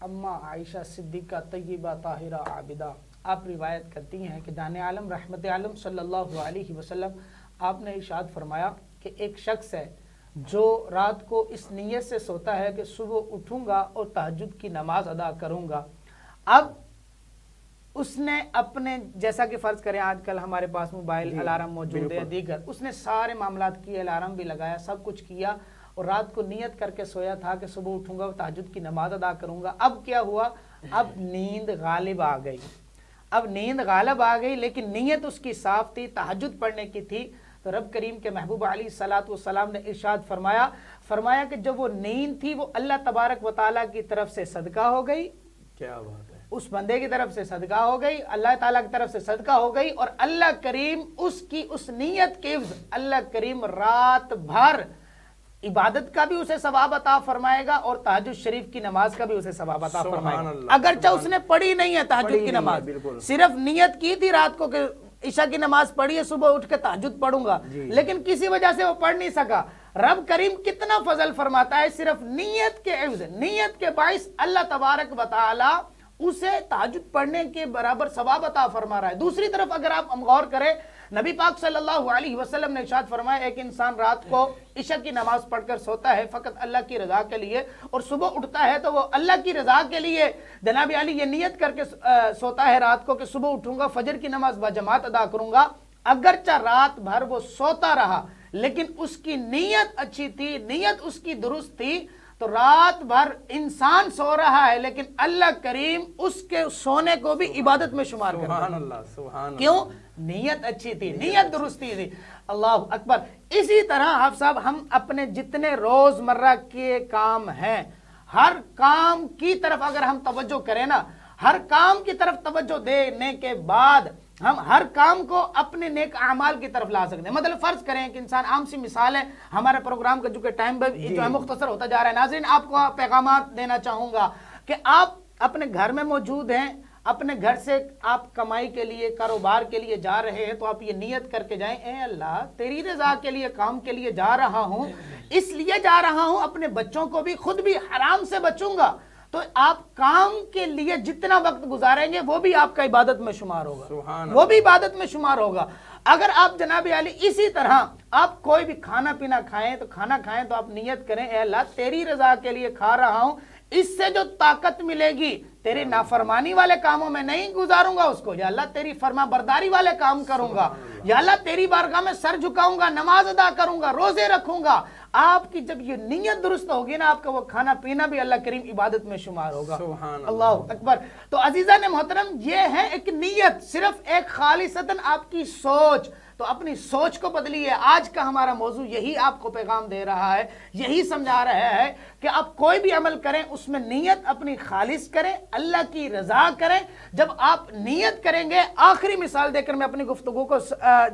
اما عائشہ صدیقہ طیبہ طاہرہ عابدہ آپ روایت کرتی ہیں کہ جان عالم رحمت عالم صلی اللہ علیہ وسلم آپ نے ارشاد فرمایا کہ ایک شخص ہے جو رات کو اس نیت سے سوتا ہے کہ صبح اٹھوں گا اور تہجد کی نماز ادا کروں گا. اب اس نے اپنے جیسا کہ فرض کریں آج کل ہمارے پاس موبائل الارم موجود ہے دیگر، اس نے سارے معاملات کیے، الارم بھی لگایا، سب کچھ کیا اور رات کو نیت کر کے سویا تھا کہ صبح اٹھوں گا تہجد کی نماز ادا کروں گا. اب کیا ہوا؟ اب نیند غالب آ گئی. اب نیند غالب آ گئی لیکن نیت اس کی صاف تھی، تہجد پڑھنے کی تھی. تو رب کریم کے محبوب علیہ الصلوۃ والسلام نے ارشاد فرمایا کہ جب وہ نیند تھی وہ اللہ تبارک و تعالیٰ کی طرف سے صدقہ ہو گئی. کیا بات ہے. اس بندے کی طرف سے صدقہ ہو گئی، اللہ تعالیٰ کی طرف سے صدقہ ہو گئی، اور اللہ کریم اس کی اس نیت کے عوض اللہ کریم رات بھر عبادت کا بھی اسے ثواب عطا فرمائے گا اور تہجد شریف کی نماز کا بھی اسے ثواب عطا فرمائے گا. اگرچہ اس نے پڑھی نہیں ہے تہجد کی نماز، صرف نیت کی تھی رات کو کہ عشاء کی نماز پڑھی ہے، صبح اٹھ کے تہجد پڑھوں گا، لیکن کسی وجہ سے وہ پڑھ نہیں سکا. رب کریم کتنا فضل فرماتا ہے، صرف نیت کے عوض، نیت کے باعث اللہ تبارک و تعالی اسے تہجد پڑھنے کے برابر ثواب عطا فرما رہا ہے. دوسری طرف اگر آپ غور کریں، نبی پاک صلی اللہ علیہ وسلم نے ارشاد فرمایا ایک انسان رات کو عشاء کی نماز پڑھ کر سوتا ہے فقط اللہ کی رضا کے لیے، اور صبح اٹھتا ہے تو وہ اللہ کی رضا کے لیے جناب علی یہ نیت کر کے سوتا ہے رات کو کہ صبح اٹھوں گا فجر کی نماز باجماعت ادا کروں گا. اگرچہ رات بھر وہ سوتا رہا لیکن اس کی نیت اچھی تھی، نیت اس کی درست تھی. تو رات بھر انسان سو رہا ہے لیکن اللہ کریم اس کے سونے کو بھی عبادت میں شمار کرتا ہے. سبحان اللہ، سبحان اللہ. کیوں؟ نیت اچھی تھی، نیت درستی تھی. اللہ اکبر. اسی طرح حافظ صاحب ہم اپنے جتنے روزمرہ کے کام ہیں، ہر کام کی طرف اگر ہم توجہ کریں نا، ہر کام کی طرف توجہ دینے کے بعد ہم ہر کام کو اپنے نیک اعمال کی طرف لا سکتے ہیں. مطلب فرض کریں کہ انسان، عام سی مثال ہے، ہمارے پروگرام کا جو کہ ٹائم جو ہے مختصر ہوتا جا رہا ہے. ناظرین آپ کو پیغامات دینا چاہوں گا کہ آپ اپنے گھر میں موجود ہیں، اپنے گھر سے آپ کمائی کے لیے، کاروبار کے لیے جا رہے ہیں تو آپ یہ نیت کر کے جائیں، اے اللہ تیری رضا کے لیے کام کے لیے جا رہا ہوں، اس لیے جا رہا ہوں اپنے بچوں کو بھی، خود بھی حرام سے بچوں گا. تو آپ کام کے لیے جتنا وقت گزاریں گے وہ بھی آپ کا عبادت میں شمار ہوگا، وہ بھی عبادت میں شمار ہوگا. اگر آپ جناب علی اسی طرح آپ کوئی بھی کھانا پینا کھائیں تو کھانا کھائیں تو آپ نیت کریں اے اللہ تیری رضا کے لیے کھا رہا ہوں، اس سے جو طاقت ملے گی تیری نافرمانی والے کاموں میں نہیں گزاروں گا اس کو، یا اللہ تیری فرما برداری والے کام کروں گا، یا اللہ تیری بارگاہ میں سر جھکاؤں گا، نماز ادا کروں گا، روزے رکھوں گا. آپ کی جب یہ نیت درست ہوگی نا، آپ کا وہ کھانا پینا بھی اللہ کریم عبادت میں شمار ہوگا. اللہ اکبر. تو عزیزان محترم یہ ہے ایک نیت، صرف ایک خالصتاً آپ کی سوچ. تو اپنی سوچ کو بدلیے. آج کا ہمارا موضوع یہی آپ کو پیغام دے رہا ہے، یہی سمجھا رہا ہے کہ آپ کوئی بھی عمل کریں اس میں نیت اپنی خالص کریں، اللہ کی رضا کریں. جب آپ نیت کریں گے، آخری مثال دے کر میں اپنی گفتگو کو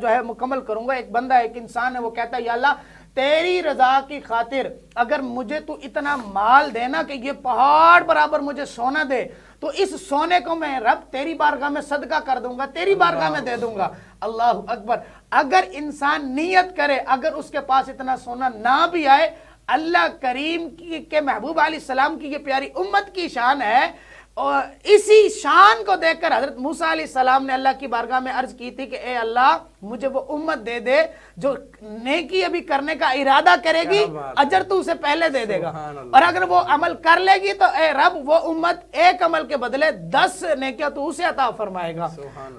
جو ہے مکمل کروں گا. ایک بندہ، ایک انسان ہے، وہ کہتا ہے یا اللہ تیری رضا کی خاطر اگر مجھے تو اتنا مال دینا کہ یہ پہاڑ برابر مجھے سونا دے، تو اس سونے کو میں رب تیری بارگاہ میں صدقہ کر دوں گا، تیری بارگاہ میں دے دوں گا. اللہ اکبر. اگر انسان نیت کرے، اگر اس کے پاس اتنا سونا نہ بھی آئے، اللہ کریم کے محبوب علیہ السلام کی یہ پیاری امت کی شان ہے، اور اسی شان کو دیکھ کر حضرت موسیٰ علیہ السلام نے اللہ کی بارگاہ میں عرض کی تھی کہ اے اللہ مجھے وہ امت دے دے جو نیکی ابھی کرنے کا ارادہ کرے گی، اجر تو اسے پہلے دے دے گا، اور اگر وہ عمل کر لے گی تو اے رب وہ امت ایک عمل کے بدلے 10 نیکیاں تو اسے عطا فرمائے گا.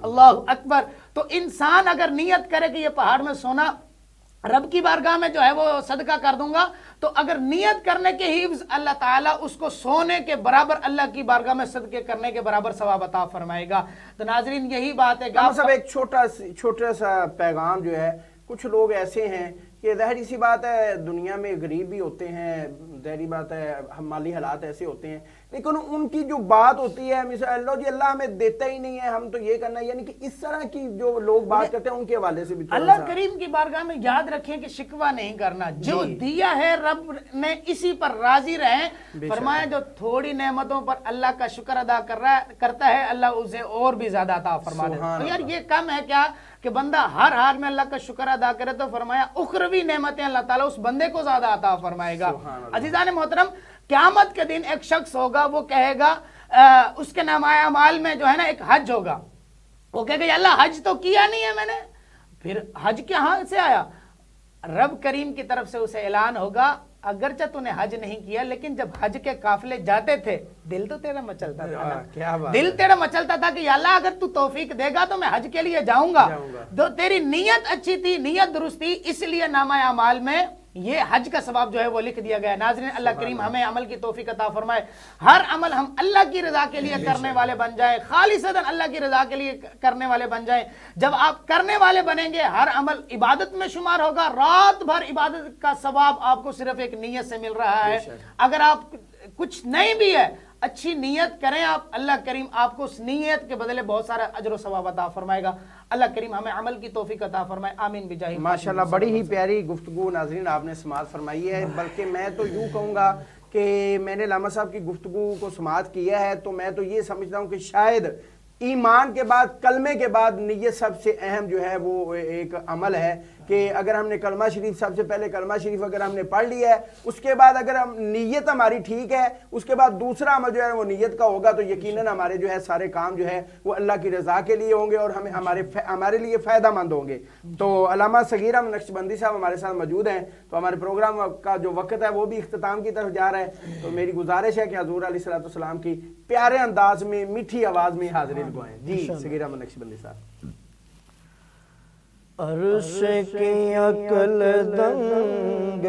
اللہ اکبر. تو انسان اگر نیت کرے کہ یہ پہاڑ میں سونا رب کی بارگاہ میں جو ہے وہ صدقہ کر دوں گا، تو اگر نیت کرنے کے ہی اللہ تعالیٰ اس کو سونے کے برابر اللہ کی بارگاہ میں صدقے کرنے کے برابر ثواب عطا فرمائے گا. تو ناظرین یہی بات ہے کہ سب ایک چھوٹا سا پیغام جو ہے، کچھ لوگ ایسے ہیں کہ ظاہری سی بات ہے دنیا میں غریب بھی ہوتے ہیں، ظاہری بات ہے مالی حالات ایسے ہوتے ہیں، لیکن ان کی جو بات ہوتی ہے مثلا اللہ جی اللہ ہمیں دیتا ہی نہیں ہے، ہم تو یہ کرنا ہے، یعنی کہ اس طرح کی جو لوگ بات کرتے ہیں ان کے حوالے سے بھی اللہ کریم کی بارگاہ میں یاد رکھیں کہ شکوہ نہیں کرنا، جو دیا ہے رب نے اسی پر راضی رہیں. فرمایا جو تھوڑی نعمتوں پر اللہ کا شکر ادا کرتا ہے اللہ اسے اور بھی زیادہ عطا فرما دیتا ہے. تو یار یہ کم ہے کیا کہ بندہ ہر حال میں اللہ کا شکر ادا کرے؟ تو فرمایا اخروی نعمتیں اللہ تعالیٰ اس بندے کو زیادہ عطا فرمائے گا. عزیزان محترم قیامت کے دن ایک شخص ہوگا وہ کہے گا اس کے نامۂ اعمال میں جو ہے نا ایک حج ہوگا، وہ کہے گا یا اللہ حج تو کیا نہیں ہے میں نے، پھر حج کہاں سے آیا؟ رب کریم کی طرف سے اسے اعلان ہوگا اگرچہ تو نے حج نہیں کیا لیکن جب حج کے قافلے جاتے تھے دل تو تیرا مچلتا تھا نا، دل تیرا مچلتا تھا کہ یا اللہ اگر تو توفیق دے گا تو میں حج کے لیے جاؤں گا، تو تیری نیت اچھی تھی، نیت درست تھی، اس لیے نامہ اعمال میں یہ حج کا ثواب جو ہے وہ لکھ دیا گیا ہے۔ ناظرین اللہ کریم ہمیں عمل کی توفیق عطا فرمائے، ہر عمل ہم اللہ کی رضا کے لیے کرنے والے بن جائیں، خالصتاً اللہ کی رضا کے لیے کرنے والے بن جائیں۔ جب آپ کرنے والے بنیں گے ہر عمل عبادت میں شمار ہوگا، رات بھر عبادت کا ثواب آپ کو صرف ایک نیت سے مل رہا ہے۔ اگر آپ کچھ نہیں بھی ہے اچھی نیت کریں آپ، اللہ کریم آپ کو اس نیت کے بدلے بہت سارا اجر و ثواب عطا فرمائے گا۔ اللہ کریم ہمیں عمل کی توفیق عطا فرمائے، آمین بجاہ۔ ماشاءاللہ بڑی ہی پیاری گفتگو ناظرین آپ نے سماعت فرمائی ہے، بلکہ میں تو یوں کہوں گا کہ میں نے علامہ صاحب کی گفتگو کو سماعت کیا ہے تو میں تو یہ سمجھتا ہوں کہ شاید ایمان کے بعد کلمے کے بعد نیت سب سے اہم جو ہے وہ ایک عمل ہے کہ اگر ہم نے کلمہ شریف سب سے پہلے کلمہ شریف اگر ہم نے پڑھ لیا ہے، اس کے بعد اگر ہم نیت ہماری ٹھیک ہے، اس کے بعد دوسرا عمل جو ہے وہ نیت کا ہوگا تو یقیناً ہمارے جو ہے سارے کام جو ہے وہ اللہ کی رضا کے لیے ہوں گے اور ہمارے لیے فائدہ مند ہوں گے۔ تو علامہ صغیر احمد نقشبندی صاحب ہمارے ساتھ موجود ہیں، تو ہمارے پروگرام کا جو وقت ہے وہ بھی اختتام کی طرف جا رہا ہے، تو میری گزارش ہے کہ حضور علیہ السلام کی پیارے انداز میں میٹھی آواز میں حاضری لگوائیں۔ جی صغیر احمد نقشبندی صاحب۔ عرش کی عقل دنگ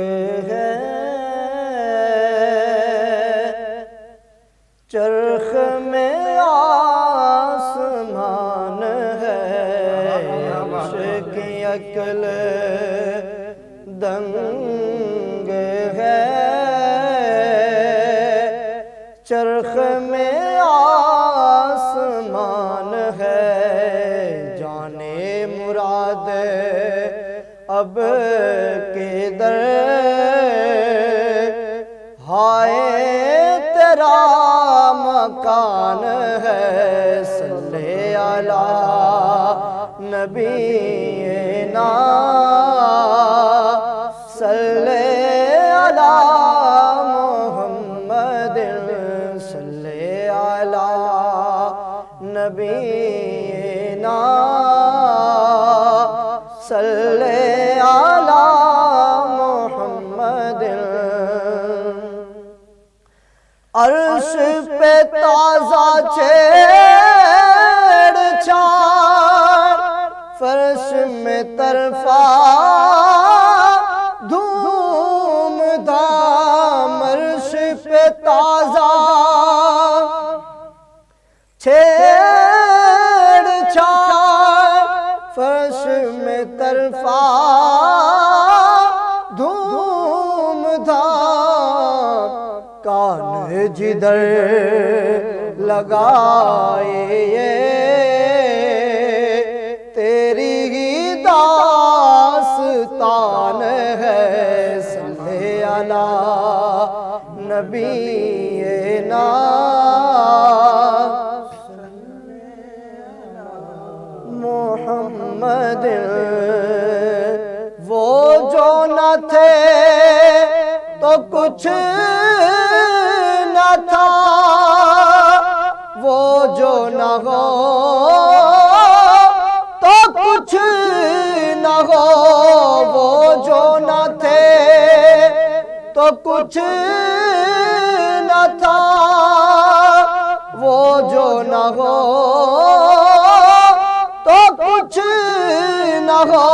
ہے، چرخ میں آسمان ہے، عرش کی عقل دنگ ہے، چرخ میں آسمان ہے، جانے مراد اب کے در ہائے تیرا مکان ہے، صلی علی نبینا صلی علی محمد صلی علی نبینا صلی علی محمد۔ عرش پہ تازہ چھیڑ چھاڑ، فرش میں طرفہ دھوم دھام، عرش پہ تازہ چھیڑ چھاڑ، فرش میں طرفہ دھوم دھام، کان جدھر لگائے تیری ہی داستان ہے، صلی علی نبینا محمد۔ وہ جو نہ تھے تو کچھ نہ تھا، وہ جو نہ ہو تو کچھ نہ ہو، وہ جو نہ تھے تو کچھ نہ تھا، وہ جو نہ ہو تو کچھ نہ ہو،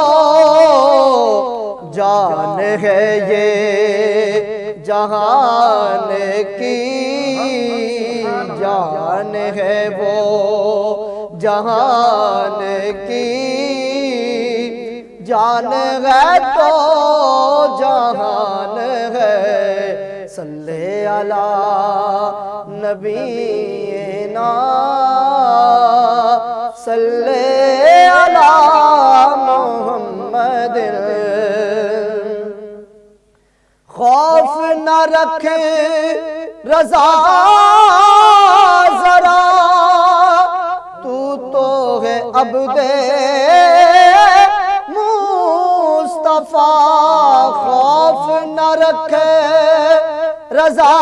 جان ہے یہ جہان کی، جان ہے وہ جہان کی، جان ہے تو جہان ہے، صلی علی نبینا صلی علی محمد۔ خوف نہ رکھ رضا ذرا، تو ہے عبد مصطفیٰ، خوف نہ رکھ رضا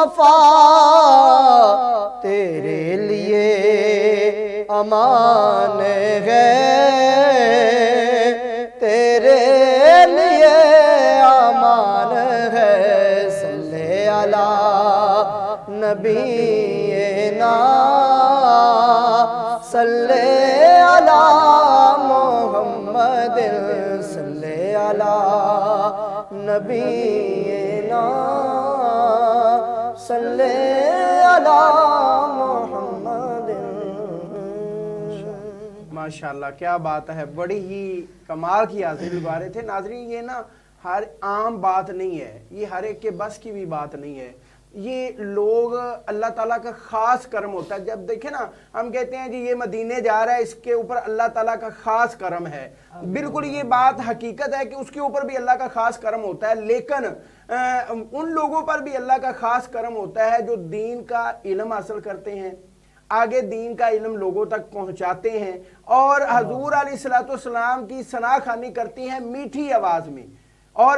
مصطفیٰ تیرے لیے امان ہے، تیرے لیے امان ہے، صلی علی نبینا صلی علی محمد صلی علی نبینا صلی علی محمد۔ ماشاءاللہ کیا بات ہے، بڑی ہی کمال کی حاضری لگا رہے تھے۔ ناظرین یہ نا ہر عام بات نہیں ہے، یہ ہر ایک کے بس کی بھی بات نہیں ہے، یہ لوگ اللہ تعالیٰ کا خاص کرم ہوتا ہے۔ جب دیکھیں نا ہم کہتے ہیں جی یہ مدینے جا رہا ہے، اس کے اوپر اللہ تعالیٰ کا خاص کرم ہے، بالکل یہ بات حقیقت ہے کہ اس کے اوپر بھی اللہ کا خاص کرم ہوتا ہے، لیکن ان لوگوں پر بھی اللہ کا خاص کرم ہوتا ہے جو دین کا علم حاصل کرتے ہیں، آگے دین کا علم لوگوں تک پہنچاتے ہیں، اور حضور علیہ السلام کی ثنا خوانی کرتی ہیں میٹھی آواز میں، اور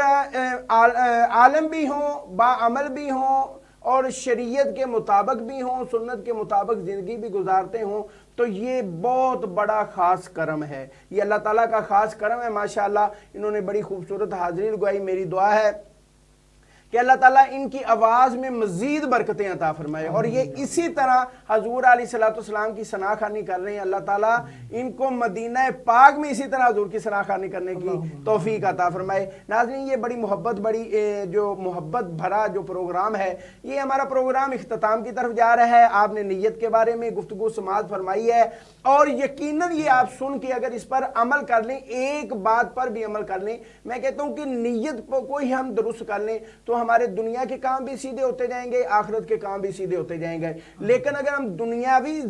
عالم بھی ہوں، باعمل بھی ہوں، اور شریعت کے مطابق بھی ہوں، سنت کے مطابق زندگی بھی گزارتے ہوں، تو یہ بہت بڑا خاص کرم ہے، یہ اللہ تعالیٰ کا خاص کرم ہے۔ ماشاءاللہ انہوں نے بڑی خوبصورت حاضری لگائی۔ میری دعا ہے کہ اللہ تعالیٰ ان کی آواز میں مزید برکتیں عطا فرمائے، اور یہ اسی طرح حضور علیہ السلام کی ثنا خوانی کر رہے ہیں، اللہ تعالیٰ ان کو مدینہ پاک میں اسی طرح حضور کی ثنا خوانی کرنے کی توفیق عطا فرمائے۔ ناظرین یہ بڑی محبت بھرا جو پروگرام ہے، یہ ہمارا پروگرام اختتام کی طرف جا رہا ہے۔ آپ نے نیت کے بارے میں گفتگو سماعت فرمائی ہے، اور یقیناً یہ آپ سن کے اگر اس پر عمل کر لیں، ایک بات پر بھی عمل کر لیں، میں کہتا ہوں کہ نیت کو ہی ہم درست کر لیں تو ہمارے دنیا کے کام بھی سیدھے ہوتے جائیں گے، آخرت کے کام بھی سیدھے ہوتے جائیں گے۔ لیکن اگر ہم دنیاوی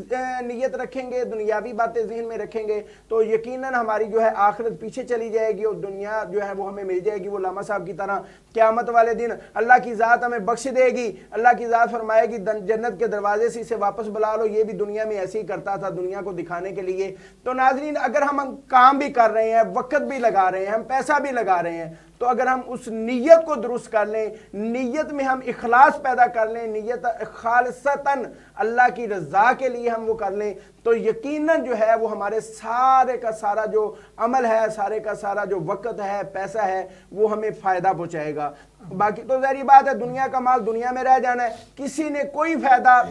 نیت رکھیں گے، دنیاوی باتیں ذہن میں رکھیں گے، تو یقیناً ہماری جو ہے آخرت پیچھے چلی جائے گی، اور دنیا جو ہے وہ ہمیں مل جائے گی، وہ علامہ صاحب کی طرح قیامت والے دن اللہ کی ذات ہمیں بخش دے گی، اللہ کی ذات فرمائے گی جنت کے دروازے سے اسے واپس بلا لو، یہ بھی دنیا میں ایسے ہی کرتا تھا دنیا کو دکھانے کے لیے۔ تو ناظرین اگر ہم کام بھی کر رہے ہیں، وقت بھی لگا رہے ہیں، ہم پیسہ بھی لگا رہے ہیں، تو اگر ہم اس نیت کو درست کر لیں، نیت میں ہم اخلاص پیدا کر لیں، نیت خالصتاً اللہ کی رضا کے لیے ہم وہ کر لیں، تو یقیناً جو ہے وہ ہمارے سارے کا سارا جو عمل ہے، سارے کا سارا جو وقت ہے، پیسہ ہے، وہ ہمیں فائدہ پہنچائے گا۔ باقی تو ظاہری بات ہے دنیا کا مال دنیا میں رہ جانا ہے، کسی نے کوئی فائدہ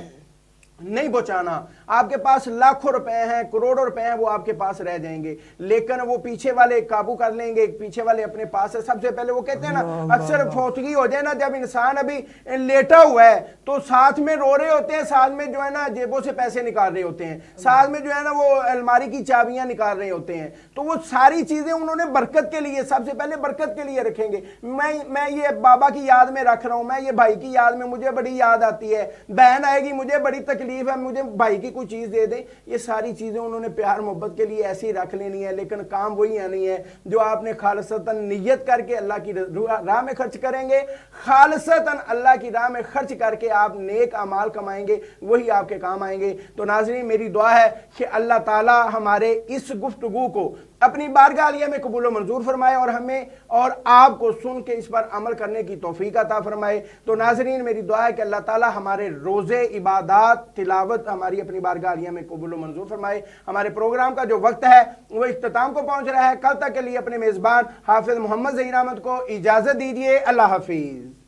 نہیں بچانا۔ آپ کے پاس لاکھوں روپے ہیں، کروڑوں روپے ہیں، وہ آپ کے پاس رہ جائیں گے، لیکن وہ پیچھے والے قابو کر لیں گے، پیچھے والے اپنے پاس ہے۔ سب سے پہلے وہ کہتے ہیں نا اکثر فوتگی ہو جائے نا، جب انسان ابھی لیٹا ہوا ہے تو ساتھ میں رو رہے ہوتے ہیں، ساتھ میں جو ہے نا جیبوں سے پیسے نکال رہے ہوتے ہیں، ساتھ میں جو ہے نا وہ الماری کی چابیاں نکال رہے ہوتے ہیں، تو وہ ساری چیزیں انہوں نے برکت کے لیے، سب سے پہلے برکت کے لیے رکھیں گے۔ میں یہ بابا کی یاد میں رکھ رہا ہوں، میں یہ بھائی کی یاد میں، مجھے بڑی یاد آتی ہے، بہن آئے گی مجھے بڑی تکلیف ہے، مجھے بھائی کی کوئی چیز دے دیں، یہ ساری چیزیں انہوں نے پیار محبت کے لیے ایسی رکھ لینی ہے، لیکن کام وہی آنی ہے جو آپ نے خالصتاً نیت کر کے اللہ کی راہ میں خرچ کریں گے، خالصتاً اللہ کی راہ میں خرچ کر کے آپ نیک اعمال کمائیں گے، وہی آپ کے کام آئیں گے۔ تو ناظرین میری دعا ہے کہ اللہ تعالی ہمارے اس گفتگو کو اپنی بارگاہ عالیہ میں قبول و منظور فرمائے، اور ہمیں اور آپ کو سن کے اس پر عمل کرنے کی توفیق عطا فرمائے۔ تو ناظرین میری دعا ہے کہ اللہ تعالی ہمارے روزے، عبادات، تلاوت ہماری اپنی بارگاہ عالیہ میں قبول و منظور فرمائے۔ ہمارے پروگرام کا جو وقت ہے وہ اختتام کو پہنچ رہا ہے، کل تک کے لیے اپنے میزبان حافظ محمد ظہیر احمد کو اجازت دیجیے۔ اللہ حافظ۔